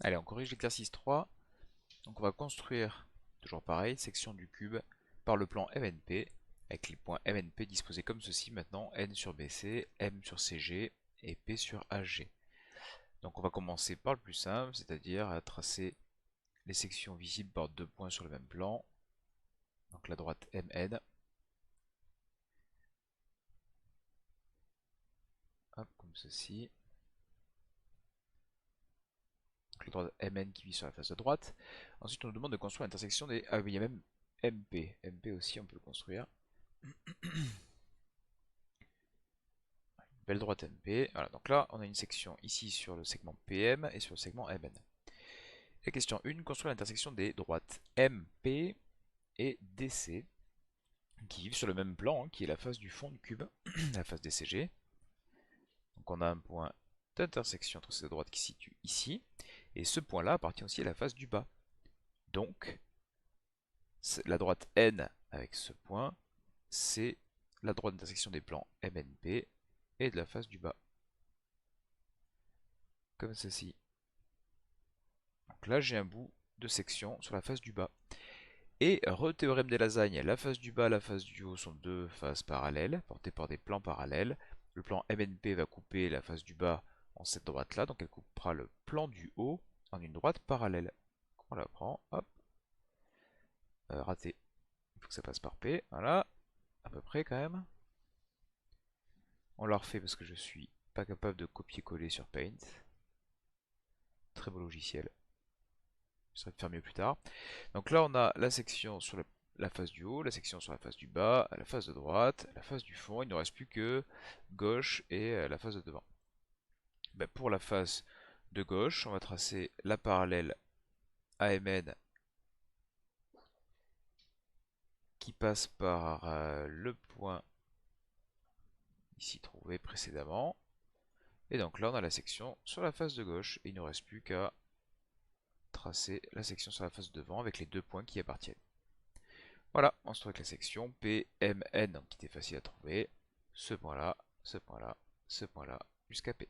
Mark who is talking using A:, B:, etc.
A: Allez, on corrige l'exercice 3. Donc on va construire, toujours pareil, section du cube par le plan MNP, avec les points MNP disposés comme ceci maintenant, N sur BC, M sur CG et P sur HG. Donc on va commencer par le plus simple, c'est-à-dire à tracer les sections visibles par deux points sur le même plan. Donc la droite MN, hop, comme ceci. Donc la droite MN qui vit sur la face de droite. Ensuite on nous demande de construire l'intersection des... Ah oui, il y a même MP. MP aussi on peut le construire. Belle droite MP. Voilà, donc là, on a une section ici sur le segment PM et sur le segment MN. La question 1, construire l'intersection des droites MP et DC qui vivent sur le même plan, qui est la face du fond du cube, la face DCG. Donc on a un point d'intersection entre ces droites qui se situe ici, et ce point-là appartient aussi à la face du bas. Donc, la droite N avec ce point, c'est la droite d'intersection des plans MNP et de la face du bas. Comme ceci. Donc là, j'ai un bout de section sur la face du bas. Et théorème des lasagnes, la face du bas et la face du haut sont deux faces parallèles, portées par des plans parallèles. Le plan MNP va couper la face du bas en cette droite-là, donc elle coupera le plan du haut en une droite parallèle. On la prend, hop, raté. Il faut que ça passe par P, voilà, à peu près quand même. On la refait parce que je suis pas capable de copier-coller sur Paint. Très beau logiciel. J'essaierai de faire mieux plus tard. Donc là, on a la section sur la face du haut, la section sur la face du bas, la face de droite, la face du fond. Il ne reste plus que gauche et la face de devant. Ben, pour la face de gauche, on va tracer la parallèle AMN qui passe par le point ici trouvé précédemment. Et donc là, on a la section sur la face de gauche. Et il ne reste plus qu'à tracer la section sur la face de devant avec les deux points qui appartiennent. Voilà, on se trouve avec la section PMN qui était facile à trouver. Ce point-là, ce point-là, ce point-là, jusqu'à P.